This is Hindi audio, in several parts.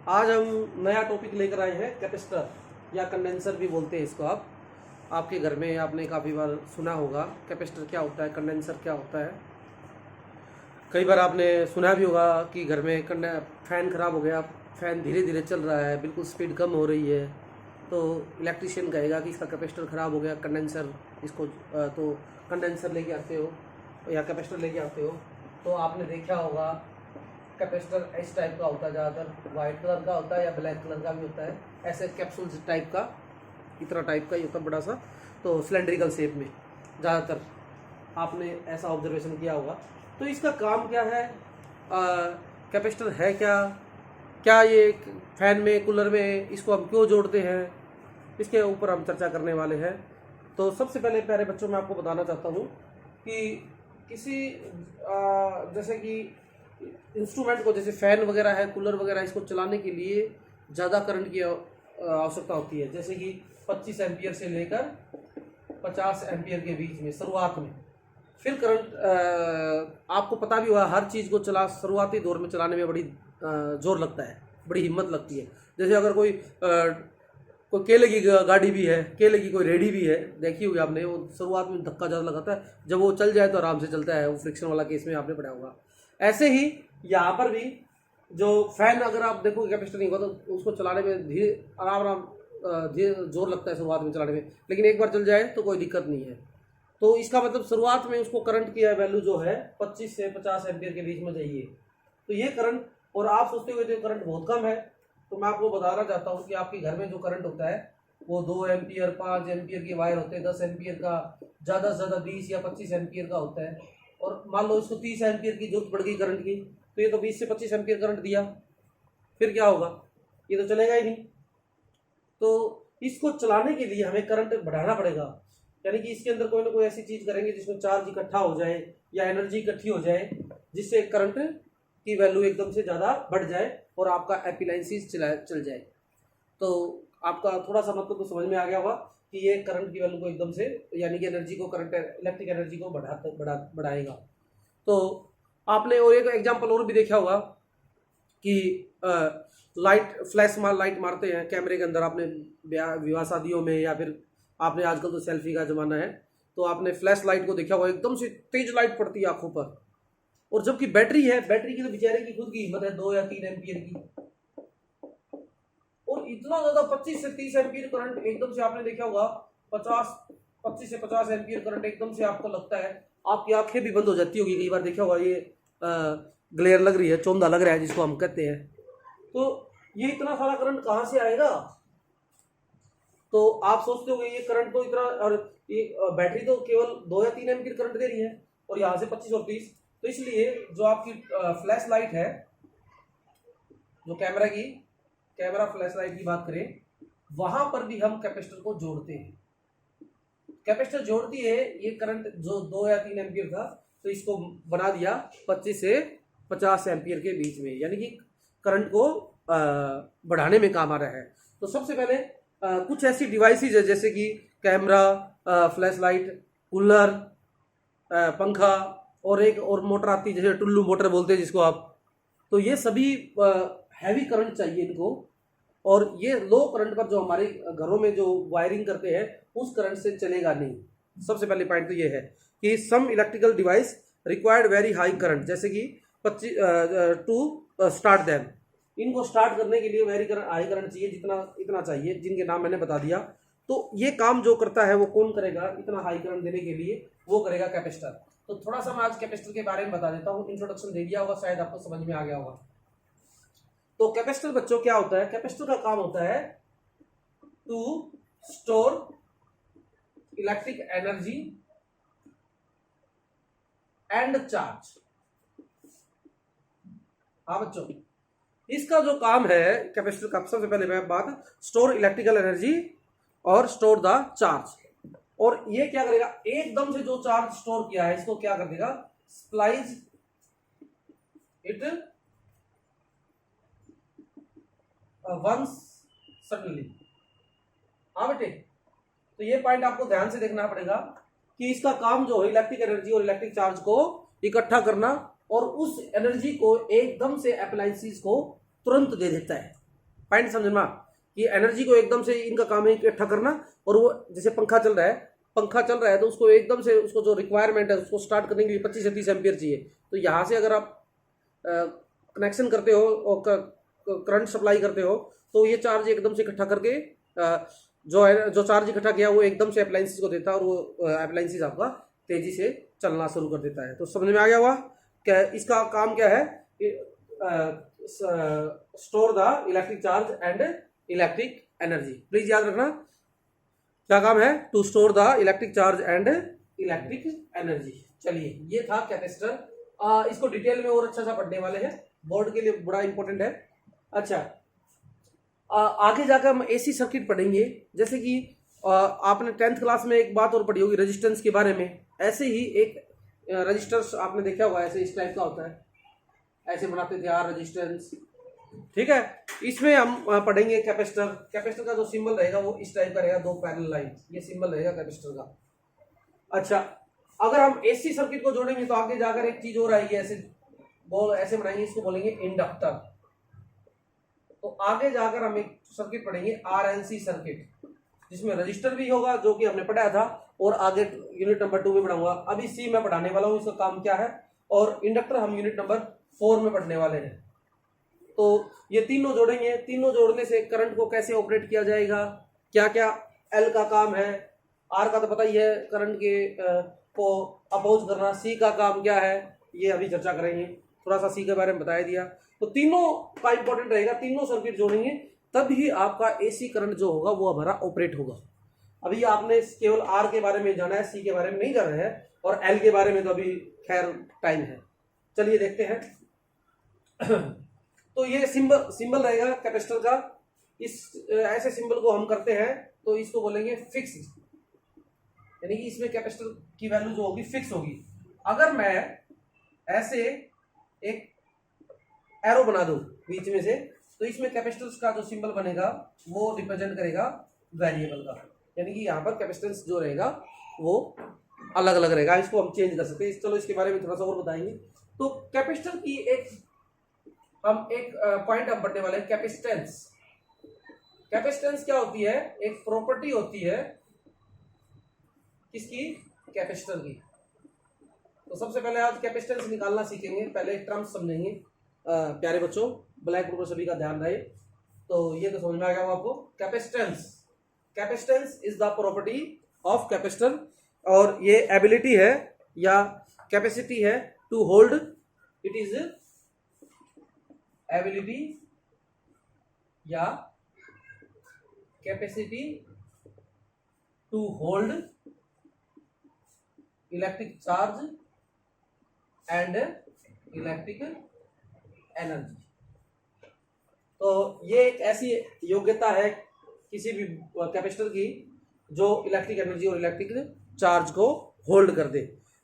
आज हम नया टॉपिक लेकर आए हैं, कैपेसिटर या कंडेंसर भी बोलते हैं इसको। आप आपके घर में आपने काफ़ी बार सुना होगा कैपेसिटर क्या होता है, कंडेंसर क्या होता है। कई बार आपने सुना भी होगा कि घर में फ़ैन ख़राब हो गया, फ़ैन धीरे धीरे चल रहा है, बिल्कुल स्पीड कम हो रही है, तो इलेक्ट्रीशियन कहेगा कि इसका कैपेसिटर ख़राब हो गया, कंडेंसर इसको तो कंडेंसर लेके आते हो या कैपेसिटर लेके आते हो। तो आपने देखा होगा कैपेसिटर इस टाइप का होता है, ज़्यादातर वाइट कलर का होता है या ब्लैक कलर का भी होता है, ऐसे कैप्सूल टाइप का, इतना टाइप का ही होता है बड़ा सा, तो सिलेंड्रिकल शेप में ज़्यादातर आपने ऐसा ऑब्जर्वेशन किया होगा। तो इसका काम क्या है, कैपेसिटर है क्या, क्या ये फैन में, कूलर में, इसको हम क्यों जोड़ते हैं, इसके ऊपर हम चर्चा करने वाले हैं। तो सबसे पहले प्यारे बच्चों मैं आपको बताना चाहता हूँ कि किसी जैसे कि इंस्ट्रूमेंट को, जैसे फ़ैन वगैरह है, कूलर वगैरह, इसको चलाने के लिए ज़्यादा करंट की आवश्यकता होती है। जैसे कि 25 एम्पियर से लेकर 50 एम्पियर के बीच में शुरुआत में। फिर करंट आपको पता भी हुआ, हर चीज़ को शुरुआती दौर में चलाने में बड़ी जोर लगता है, बड़ी हिम्मत लगती है। जैसे अगर कोई केले की गाड़ी भी है, केले की कोई रेडी भी है, देखी होगी आपने, वो शुरुआत में धक्का ज़्यादा लगाता है, जब वो चल जाए तो आराम से चलता है। वो फ्रिक्शन वाला केस में आपने पढ़ा होगा। ऐसे ही यहाँ पर भी जो फैन, अगर आप देखो कैपेसिटर नहीं होगा तो उसको चलाने में धीरे आराम धीरे जोर लगता है शुरुआत में चलाने में, लेकिन एक बार चल जाए तो कोई दिक्कत नहीं है। तो इसका मतलब शुरुआत में उसको करंट की वैल्यू जो है 25 से 50 एम्पियर के बीच में चाहिए। तो ये करंट, और आप सोचते हुए जो करंट बहुत कम है, तो मैं आपको बताना चाहता हूँ कि आपके घर में जो करंट होता है वो 2 एम्पियर 5 एम्पियर के वायर होते हैं, 10 एम्पियर का, ज़्यादा से ज़्यादा 20 या 25 एम्पियर का होता है। और मान लो इसको 30 एम्पियर की जरूरत पड़ गई करंट की, तो ये तो 20 से 25 एम्पियर करंट दिया, फिर क्या होगा, ये तो चलेगा ही नहीं। तो इसको चलाने के लिए हमें करंट बढ़ाना पड़ेगा, यानी कि इसके अंदर कोई ना कोई ऐसी चीज़ करेंगे जिसमें चार्ज इकट्ठा हो जाए या एनर्जी इकट्ठी हो जाए, जिससे करंट की वैल्यू एकदम से ज़्यादा बढ़ जाए और आपका एप्लायंसेस चल जाए। तो आपका थोड़ा सा मतलब तो समझ में आ गया होगा कि ये करंट की वैल्यू को एकदम से, यानी कि एनर्जी को, करंट इलेक्ट्रिक एनर्जी को बढ़ाएगा। तो आपने और एक एग्जांपल और भी देखा होगा कि लाइट, फ्लैश लाइट मारते हैं कैमरे के अंदर। आपने विवाह शादियों में, या फिर आपने, आजकल तो सेल्फी का ज़माना है, तो आपने फ्लैश लाइट को देखा होगा, एकदम से तेज लाइट पड़ती है आंखों पर। और जबकि बैटरी है, बैटरी की तो बेचारे की खुद की हिम्मत है 2 या 3 एम्पियर की, और इतना ज़्यादा 25 से 30 एम्पियर करंट एकदम से आपने देखा होगा, 25 से 50 एम्पियर करंट एकदम से आपको लगता है, आपकी आंखें भी बंद हो जाती होगी। कई बार देखा होगा, ये ग्लेयर लग रही है, चौंधा लग रहा है जिसको हम कहते हैं। तो ये इतना सारा करंट कहाँ से आएगा? तो आप सोचते होंगे ये करंट तो इतना, और ये बैटरी तो केवल 2 या 3 एम्पियर करंट दे रही है, और यहाँ से 25 और 30। तो इसलिए जो आपकी फ्लैश लाइट है, जो कैमरा फ्लैश लाइट की बात करें, वहां पर भी हम कैपेसिटर को जोड़ते हैं। कैपेसिटर जोड़ती है ये करंट जो 2 या 3 एम्पियर था, तो इसको बना दिया 25 से 50 एम्पियर के बीच में, यानी कि करंट को बढ़ाने में काम आ रहा है। तो सबसे पहले कुछ ऐसी डिवाइसेज है, जैसे कि कैमरा, फ्लैश लाइट, कूलर, पंखा, और एक और मोटर आती है, जैसे टुल्लू मोटर बोलते हैं जिसको आप। तो ये सभी हैवी करंट चाहिए इनको, और ये लो करंट पर जो हमारे घरों में जो वायरिंग करते हैं उस करंट से चलेगा नहीं। सबसे पहले पॉइंट तो ये है कि some electrical device required very high current, जैसे कि 25 टू स्टार्ट दैम, इनको स्टार्ट करने के लिए वेरी हाई करंट चाहिए, इतना चाहिए, जिनके नाम मैंने बता दिया। तो ये काम जो करता है वो कौन करेगा, इतना हाई करंट देने के लिए, वो करेगा कैपेसिटर। तो थोड़ा सा मैं आज कैपेसिटर के बारे में बता देता हूँ, इंट्रोडक्शन दे दिया होगा, शायद आपको समझ में आ गया होगा। तो कैपेसिटर बच्चों क्या होता है? कैपेसिटर का काम होता है to store electric energy and charge. हाँ बच्चों, इसका जो काम है कैपेसिटर का, सबसे पहले मैं बात, स्टोर इलेक्ट्रिकल एनर्जी और स्टोर द चार्ज। और ये क्या करेगा, एकदम से जो चार्ज स्टोर किया है इसको क्या कर देगा, सप्लाइज इट वंस सडनली। हाँ बेटे, तो ये पॉइंट आपको ध्यान से देखना पड़ेगा कि इसका काम जो है इलेक्ट्रिक एनर्जी और इलेक्ट्रिक चार्ज को इकट्ठा करना, और उस एनर्जी को एकदम से अप्लायंसेस को तुरंत दे देता है। पॉइंट समझना कि एनर्जी को एकदम से इनका काम है इकट्ठा करना, और वो जैसे पंखा चल रहा है तो उसको एकदम से उसको जो रिक्वायरमेंट है उसको स्टार्ट करने के लिए 25 से 30 एम्पियर चाहिए। तो यहाँ से अगर आप कनेक्शन करते हो और करंट सप्लाई करते हो तो ये चार्ज एकदम से इकट्ठा करके जो चार्ज इकट्ठा किया वो एकदम से अप्लायंसेस को देता है, और वो अप्लायंसेस आपका तेजी से चलना शुरू कर देता है। तो समझ में आ गया हुआ क्या इसका काम क्या है? Store the electric charge and electric energy. Please याद रखना क्या काम है? To store the electric charge and electric energy. चलिए ये था कैपेसिटर। इसको डिटेल में और अच्छा सा पढ़ने वाले हैं, बोर्ड के लिए बड़ा इंपॉर्टेंट है। अच्छा, आगे जाकर हम एसी सर्किट पढ़ेंगे। जैसे कि आपने 10th क्लास में एक बात और पढ़ी होगी रेजिस्टेंस के बारे में। ऐसे ही एक रजिस्टर्स आपने देखा होगा, ऐसे इस टाइप का होता है, ऐसे बनाते थे आर रेजिस्टेंस, ठीक है। इसमें हम पढ़ेंगे कैपेसिटर। कैपेसिटर का जो सिंबल रहेगा वो इस टाइप का रहेगा, दो पैरेलल लाइन, ये सिंबल रहेगा कैपेसिटर का। अच्छा, अगर हम एसी सर्किट को जोड़ेंगे तो आगे जाकर एक चीज और आएगी, ऐसे बॉल ऐसे बनाएंगे, इसको बोलेंगे इंडक्टर। तो आगे जाकर हम एक सर्किट पढ़ेंगे आरएलसी सर्किट, जिसमें रजिस्टर भी होगा जो कि हमने पढ़ाया था, और आगे यूनिट नंबर 2 में पढ़ाऊंगा। अभी सी में पढ़ाने वाला हूँ, इसका काम क्या है, और इंडक्टर हम यूनिट नंबर 4 में पढ़ने वाले हैं। तो ये तीनों जोड़ेंगे, तीनों जोड़ने से करंट को कैसे ऑपरेट किया जाएगा, क्या क्या एल का काम है, आर का तो पता ही है करंट के को अपोज करना, सी का काम क्या है ये अभी चर्चा करेंगे। थोड़ा सा सी के बारे में बताया दिया। तो तीनों का इंपॉर्टेंट रहेगा, तीनों सर्किट जोड़ेंगे तब ही आपका एसी करंट जो होगा वो हमारा ऑपरेट होगा। अभी आपने केवल आर के बारे में जाना है, सी के बारे में नहीं जाना है, और एल के बारे में तो अभी खैर टाइम है। चलिए देखते हैं। तो ये सिंबल रहेगा कैपेसिटर का। इस ऐसे सिंबल को हम करते हैं तो इसको बोलेंगे फिक्स्ड, यानी कि इसमें कैपेसिटर की वैल्यू जो होगी फिक्स होगी। अगर मैं ऐसे एक एरो बना दूं बीच में से, तो इसमें कैपेसिटेंस का जो सिंबल बनेगा वो रिप्रेजेंट करेगा वेरिएबल का, यानी कि यहाँ पर कैपेसिटेंस जो रहेगा वो अलग अलग रहेगा। इसको हम चेंज कर सकते हैं। चलो इसके बारे में थोड़ा सा और बताएंगे। तो कैपेसिटर की एक पॉइंट हम पढ़ने वाले हैं, कैपेसिटेंस। कैपेसिटेंस क्या होती है? एक प्रॉपर्टी होती है किसकी? कैपेसिटर की। तो सबसे पहले आज कैपेसिटेंस निकालना सीखेंगे। पहले एक टर्म्स समझेंगे। प्यारे बच्चों, ब्लैक बोर्ड पर सभी का ध्यान रहे। तो ये तो समझ में आ गया आपको। Capacitance is the property of capacitor, और ये एबिलिटी है या कैपेसिटी है to hold, it is ability या capacity to hold electric charge and electric energy. तो ये एक ऐसी योग्यता है किसी भी कैपेसिटर की जो इलेक्ट्रिक एनर्जी और इलेक्ट्रिक चार्ज को होल्ड कर दे।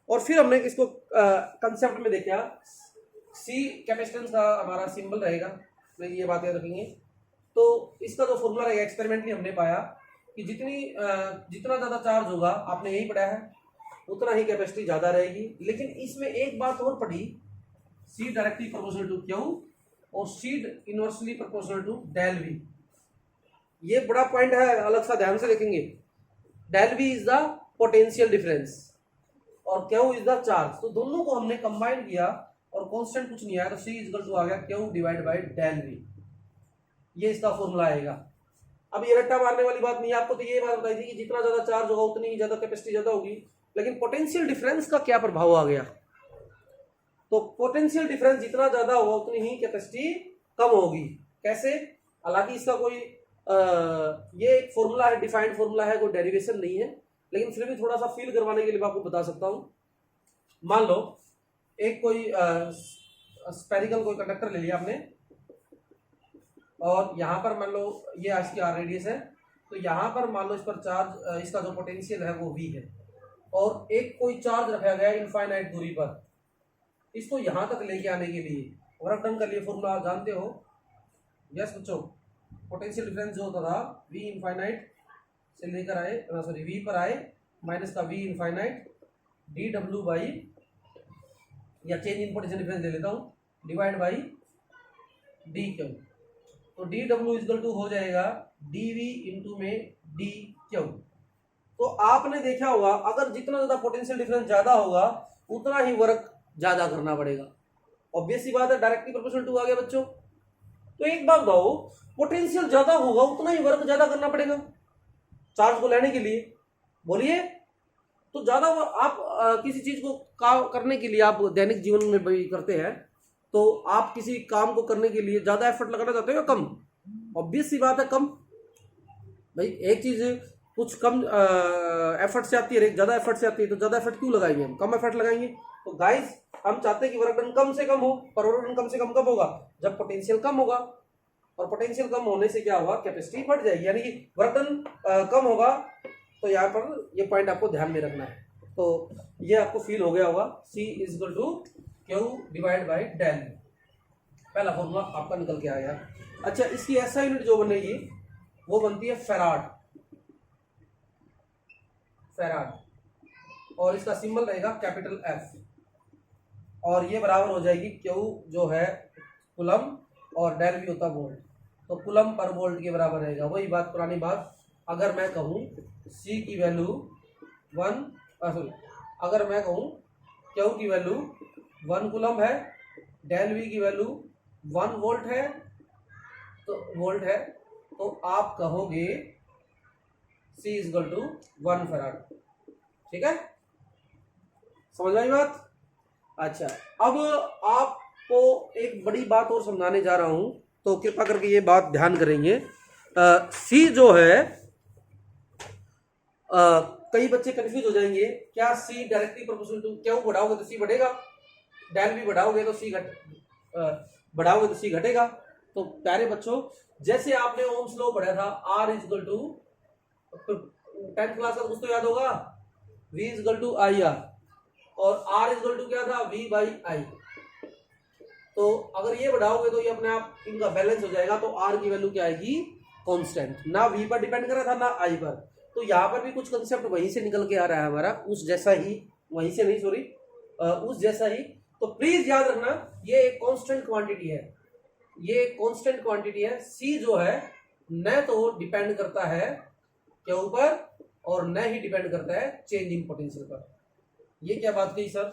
और फिर हमने इसको कंसेप्ट में देखा, सी कैपेसिटेंस का हमारा सिंबल रहेगा, तो ये बात याद रखेंगे। तो इसका जो फॉर्मूला रहेगा एक्सपेरिमेंटली हमने पाया कि जितना ज़्यादा चार्ज होगा, आपने यही पढ़ा है, उतना ही कैपेसिटी ज़्यादा रहेगी। लेकिन इसमें एक बात और पढ़ी, C directly proportional to Q और C inversely proportional to del V. ये बड़ा पॉइंट है, अलग सा ध्यान से देखेंगे। Del V is the potential difference और क्यू इज द चार्ज। तो दोनों को हमने कंबाइन किया और कांस्टेंट कुछ नहीं आया, तो सी इक्वल टू आ गया Q divide by del V. ये इसका फॉर्मूला आएगा। अब ये रट्टा मारने वाली बात नहीं है। आपको तो ये बात बताई थी कि जितना ज्यादा चार्ज होगा उतनी ही ज्यादा कैपेसिटी ज्यादा होगी। लेकिन पोटेंशियल डिफरेंस का क्या प्रभाव आ गया? तो पोटेंशियल डिफरेंस जितना ज्यादा होगा उतनी ही कैपेसिटी कम होगी। कैसे? हालांकि इसका कोई ये एक फॉर्मूला है, डिफाइंड फॉर्मूला है, कोई डेरिवेशन नहीं है, लेकिन फिर भी थोड़ा सा फील करवाने के लिए मैं आपको बता सकता हूं। मान लो एक कोई स्पेरिकल कोई कंडक्टर ले लिया आपने, और यहां पर मान लो ये इसकी आर रेडियस है, तो यहां पर मान लो इस पर चार्ज, इसका जो पोटेंशियल है वो v है, और एक कोई चार्ज रखा गया इनफाइनाइट दूरी पर। इसको यहां तक लेके आने के लिए वर्क डन कर लिए, फॉर्मूला जानते हो? यस बच्चों, पोटेंशियल डिफरेंस जो होता था v इनफाइनाइट से लेकर आए, सॉरी v पर आए, माइनस का v infinite D W by, या चेंज इन पोटेंशियल डिफरेंस ले लेता हूं, डिवाइड बाई डी क्यू। तो डी डब्ल्यू इजकल टू हो जाएगा डी वी इंटू में डी क्यू। तो आपने देखा होगा अगर जितना ज्यादा पोटेंशियल डिफरेंस ज्यादा होगा उतना ही वर्क ज्यादा करना पड़ेगा। ऑब्वियस सी बात है, डायरेक्टली प्रोपोर्शनल टू आ गया बच्चों। तो एक बात बताओ, पोटेंशियल ज्यादा होगा उतना ही वर्क ज्यादा करना पड़ेगा चार्ज को लेने के लिए, बोलिए। तो ज्यादा आप किसी चीज को करने के लिए आप दैनिक जीवन में भी करते हैं, तो आप किसी काम को करने के लिए ज्यादा एफर्ट लगाना चाहते हो या कम? ऑब्वियस सी बात है कम। भाई एक चीज कुछ कम एफर्ट से आती है, एक ज्यादा एफर्ट से आती है, तो ज्यादा एफर्ट क्यों लगाएंगे हम? कम एफर्ट लगाएंगे। तो गाइस हम चाहते हैं कि वर्क डन कम से कम हो, पर वर्क डन कम से कम कब होगा? जब पोटेंशियल कम होगा। और पोटेंशियल कम होने से क्या होगा? कैपेसिटी बढ़ जाएगी, यानी कि वर्क डन कम होगा। तो यहाँ पर ये पॉइंट आपको ध्यान में रखना है। तो ये आपको फील हो गया होगा, C is equal to Q divide by del. पहला फॉर्मूला आपका निकल के आया। अच्छा, इसकी ऐसा यूनिट जो बनेगी वो बनती है फैराड, और इसका सिंबल रहेगा कैपिटल F, और ये बराबर हो जाएगी Q जो है कूलम और डेल भी होता वोल्ट। तो कूलम पर वोल्ट के बराबर रहेगा। वही बात, पुरानी बात, अगर मैं कहूँ C की वैल्यू 1, अगर मैं कहूँ Q की वैल्यू 1 कूलम है, डेल V की वैल्यू 1 वोल्ट है, तो आप कहोगे C is equal to 1 farad. ठीक है, समझ आई बात? अच्छा, अब आपको एक बड़ी बात और समझाने जा रहा हूं, तो कृपा करके ये बात ध्यान करेंगे। C जो है, कई बच्चे कंफ्यूज हो जाएंगे, क्या C directly proportional to Q बढ़ाओगे तो C बढ़ेगा, डेल भी बढ़ाओगे तो C घटेगा। तो प्यारे बच्चों, जैसे आपने ओम्स लॉ पढ़ा था, R is equal to, 10th class का कुछ तो याद होगा, V is equal to I R, और R इज इक्वल टू क्या था? V by I. तो अगर ये बढ़ाओगे तो ये अपने आप इनका बैलेंस हो जाएगा। तो R की वैल्यू क्या आएगी? कांस्टेंट, ना V पर डिपेंड कर रहा था ना I पर। तो यहाँ पर भी कुछ कंसेप्ट वहीं से निकल के आ रहा है हमारा, उस जैसा ही, वहीं से नहीं सॉरी, उस जैसा ही। तो प्लीज याद रखना, ये एक कांस्टेंट क्वांटिटी है, ये कांस्टेंट क्वांटिटी है। C जो है न तो डिपेंड करता है Q पर और न ही डिपेंड करता है चेंज इन पोटेंशियल पर। ये क्या बात कही सर?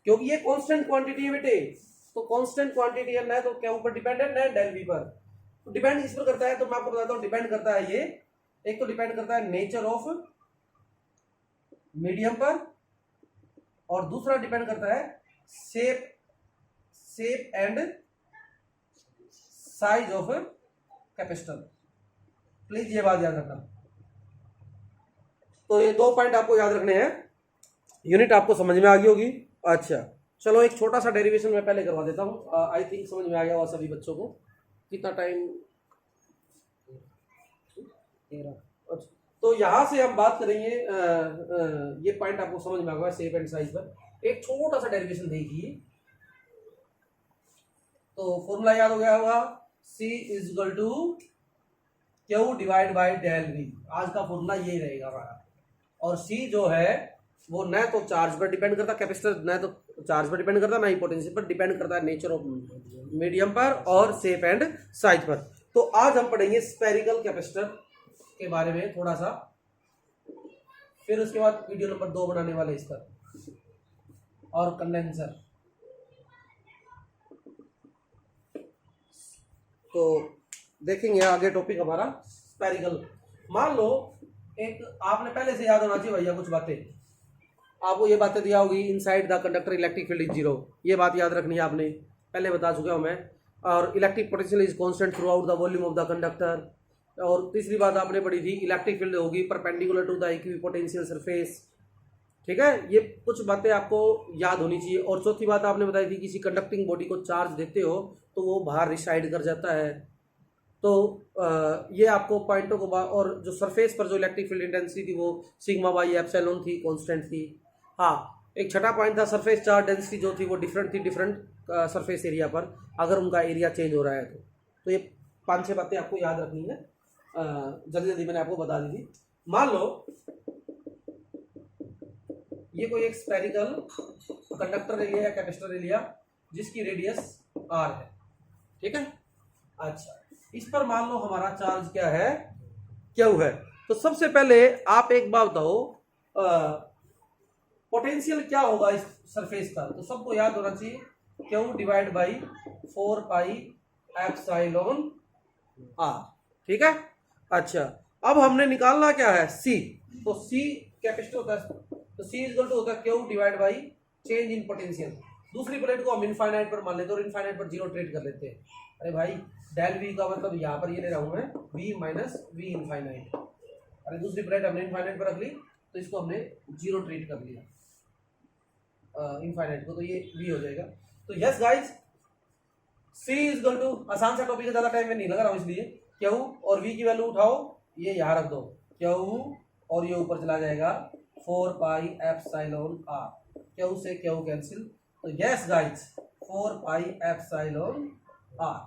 क्योंकि ये कांस्टेंट क्वांटिटी है बेटे, तो कांस्टेंट क्वांटिटी है, न तो Q पर डिपेंड है न डेल V पर। तो डिपेंड इस पर करता है, तो मैं आपको बताता हूँ डिपेंड करता है ये, एक तो डिपेंड करता है नेचर ऑफ मीडियम पर, और दूसरा डिपेंड करता है shape and size of capacitor. Please ये बात याद रखना। तो ये 2 पॉइंट आपको याद रखने हैं, यूनिट आपको समझ में आ गई होगी। अच्छा चलो, एक छोटा सा डेरिवेशन मैं पहले करवा देता हूँ, आई थिंक समझ में आ गया होगा सभी बच्चों को। कितना टाइम? अच्छा, तो यहां से हम बात करेंगे, ये पॉइंट आपको समझ में आ गया शेप एंड साइज पर। एक छोटा सा डेरिवेशन देखिए, तो फॉर्मूला याद हो गया होगा, C is equal to Q divide by del V। आज का फॉर्मूला यही रहेगा हमारा। और C जो है वो न तो चार्ज पर डिपेंड करता, कैपेसिटर न तो चार्ज पर डिपेंड करता, ना ही पोटेंशियल पर डिपेंड करता है, नेचर ऑफ मीडियम पर और शेप एंड साइज पर। तो आज हम पढ़ेंगे स्फेरिकल कैपेसिटर के बारे में थोड़ा सा, फिर उसके बाद वीडियो नंबर 2 बनाने वाले इस पर, और कंडेंसर। तो देखेंगे आगे टॉपिक हमारा स्फेरिकल। मान लो एक, आपने पहले से याद होना चाहिए भैया कुछ बातें, आपको ये बातें दिया होगी, inside the conductor electric field is 0, ये बात याद रखनी है आपने, पहले बता चुका हूं मैं। और electric potential is constant throughout the volume of the conductor. और तीसरी बात आपने पढ़ी थी, इलेक्ट्रिक फील्ड होगी perpendicular to the equipotential surface. ठीक है, ये कुछ बातें आपको याद होनी चाहिए। और चौथी बात आपने बताई थी, किसी कंडक्टिंग बॉडी को चार्ज देते हो तो वो बाहर रिसाइड कर जाता है। तो ये आपको पॉइंटों को, और जो सरफेस पर जो इलेक्ट्रिक फील्ड इंटेंसिटी थी वो सिग्मा बाई एप्सिलॉन थी, कांस्टेंट थी। हाँ, एक छठा पॉइंट था, सरफेस चार्ज डेंसिटी जो थी वो डिफरेंट थी डिफरेंट सरफेस एरिया पर, अगर उनका एरिया चेंज हो रहा है तो ये 5-6 बातें आपको याद रखनी है। जल्दी जल्दी मैंने आपको बता दी थी। मान लो ये कोई एक स्फेरिकल कंडक्टर ले लिया या कैपेसिटर ले लिया जिसकी रेडियस r है। ठीक है, अच्छा, इस पर मान लो हमारा चार्ज क्या है, क्यू है। तो सबसे पहले आप एक बात बताओ, पोटेंशियल क्या होगा इस सरफेस का, तो सबको याद होना चाहिए Q divide by 4 pi epsilon r. ठीक है। अच्छा, अब हमने निकालना क्या है, सी। तो सी कैपेसिटर होता है, तो सी इज इक्वल टू होता है Q divide by change in potential. दूसरी प्लेट को हम इनफाइनाइट पर मान लेते हैं और इनफाइनाइट पर जीरो ट्रीट कर लेते हैं। अरे भाई, डेल वी का मतलब यहाँ पर ये ले रहा हूं मैं वी माइनस वी इनफाइनाइट। अरे दूसरी प्लेट हमने इनफाइनाइट पर रख ली तो इसको हमने जीरो ट्रीट कर लिया इनफाइनाइट को, तो ये वी हो जाएगा। तो yes guys, C is equal to, आसान सा टॉपिक है, ज्यादा टाइम में नहीं लगा रहा हूं इसलिए, क्यू और वी की वैल्यू उठाओ, ये यहाँ रख दो, क्यू और ये ऊपर चला जाएगा 4 पाई एप्सिलॉन आर, क्यू से क्यू कैंसिल। तो yes guys, 4 pi epsilon r.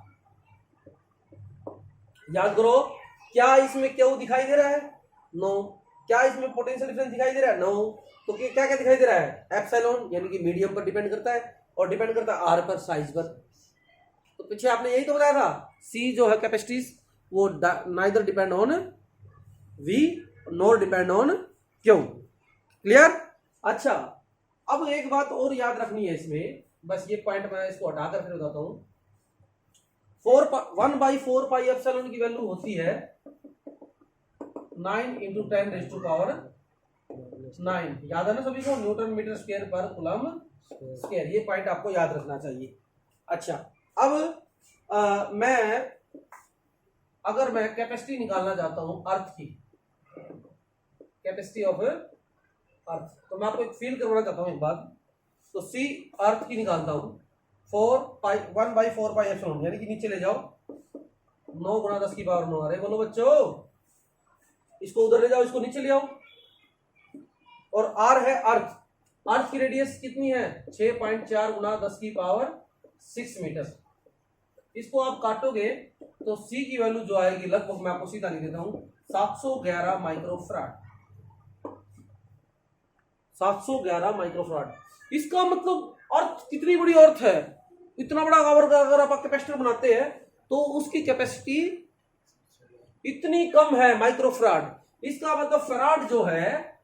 याद करो, क्या इसमें क्यू दिखाई दे रहा है, नो। क्या इसमें पोटेंशियल डिफरेंस दिखाई दे रहा है, नो। तो क्या क्या दिखाई दे रहा है, एप्सिलॉन, यानी कि मीडियम पर डिपेंड करता है और डिपेंड करता है आर पर, साइज पर। तो पीछे आपने यही तो बताया था, सी जो है कैपेसिटीज वो neither depend on V nor depend on Q. Clear. अच्छा, अब एक बात और याद रखनी है इसमें, बस ये पॉइंट मैं इसको हटाकर फिर बताता हूं। 1/4 पाई एप्सिलॉन की वैल्यू होती है 9 इंटू 10 रेज़ टू पावर 9। याद है ना सभी को, न्यूटन मीटर स्क्वायर पर कूलम स्क्वायर, ये पॉइंट आपको याद रखना चाहिए। अच्छा, अब अगर मैं कैपेसिटी निकालना चाहता हूं अर्थ की, कैपेसिटी ऑफ अर्थ, तो मैं आपको एक फील करवाना चाहता हूं एक बात। तो सी अर्थ की निकालता हूं 1/4 पाई एप्सिलॉन, यानी कि नीचे ले जाओ 9 गुणा 10 की पावर 9। अरे बोलो बच्चों, इसको उधर ले जाओ, इसको नीचे ले आओ। और आर है अर्थ, अर्थ की रेडियस कितनी है 6.4 गुणा 10 की पावर 6 मीटर। इसको आप काटोगे तो सी की वैल्यू जो आएगी, लगभग मैं आपको सीधा लिख देता हूं, 711 माइक्रोफराड। 711 माइक्रोफराड। इसका मतलब अर्थ कितनी बड़ी अर्थ है, इतना बड़ा अगर आप कैपेसिटर बनाते हैं तो उसकी कैपेसिटी इतनी कम है माइक्रोफराड। इसका मतलब फराड जो है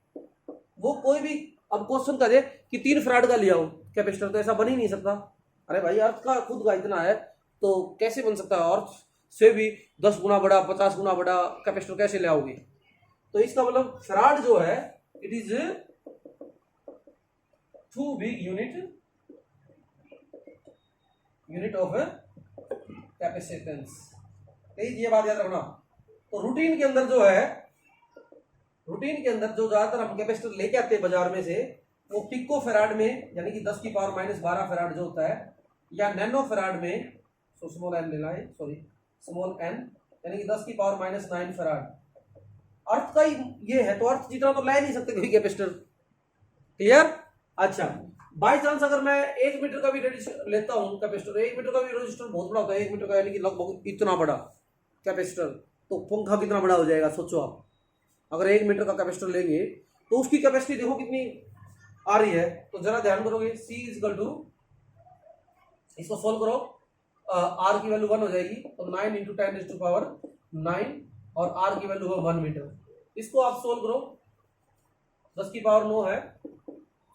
वो कोई भी, अब क्वेश्चन कर दे कि 3 फराड का ले आओ कैपेसिटर, तो ऐसा बन ही नहीं सकता। अरे भाई, अर्थ का खुद का इतना है तो कैसे बन सकता है, अर्थ से भी 10 गुना बड़ा 50 गुना बड़ा कैपेसिटर कैसे ले आओगे। तो इसका मतलब फराड जो है it is too big unit of capacitance. ये बात याद रखना। तो रूटीन के अंदर जो ज्यादातर हम कैपेसिटर लेके आते हैं बाजार में से, वो पिको फराड में, यानी कि 10 की पावर -12 फराड जो होता है, या नैनो फराड में, स्मॉल एन लेना है, सॉरी स्मॉल एन, यानी कि 10 की पावर -9 फराड। अर्थ का ही ये है, तो अर्थ जितना तो ला नहीं सकते कोई कैपेसिटर। क्लियर। अच्छा, बाई चांस अगर मैं 1 मीटर का भी रेजिस्टर लेता हूं कैपेसिटर, 1 मीटर का भी रेजिस्टर बहुत बड़ा होता है, 1 मीटर का यानी कि लगभग इतना बड़ा कैपेसिटर, तो पंखा कितना बड़ा हो जाएगा सोचो आप। अगर 1 मीटर का कैपेसिटर लेंगे तो उसकी कैपेसिटी देखो कितनी आ रही है। तो जरा ध्यान करोगे, C इज इक्वल टू, इसको सोल्व करो, आर की वैल्यू 1 हो जाएगी, तो 9 इंटू 10 रेज़ टू पावर 9, और आर की वैल्यू है 1 मीटर। इसको आप सोल्व करो, 10 की पावर 9 है,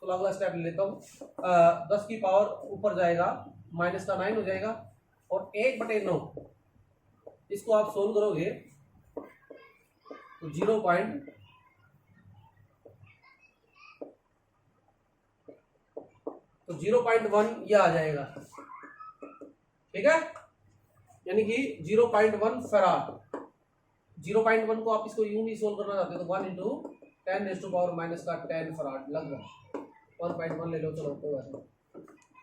तो अगला स्टेप ले लेता हूं। 10 की पावर ऊपर जाएगा, माइनस का 9 हो जाएगा, और 1/9 इसको आप सोल्व करोगे तो 0.1 यह आ जाएगा। ठीक है, यानी कि 0.1 फराड। 0.1 को आप इसको यूं भी सोल्व करना चाहते हो तो 1 into 10 raise to power -10 farad, लगभग 1.1 ले लो, चलो कोई बात नहीं।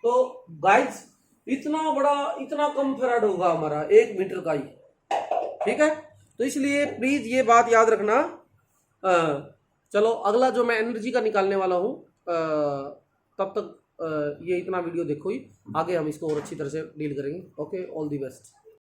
तो गाइस, इतना कम फराड होगा हमारा 1 मीटर का ही। ठीक है, तो इसलिए प्लीज ये बात याद रखना। चलो, अगला जो मैं एनर्जी का निकालने वाला हूं, तब तक ये इतना वीडियो देखो ही, आगे हम इसको और अच्छी तरह से डील करेंगे। Okay, all the best.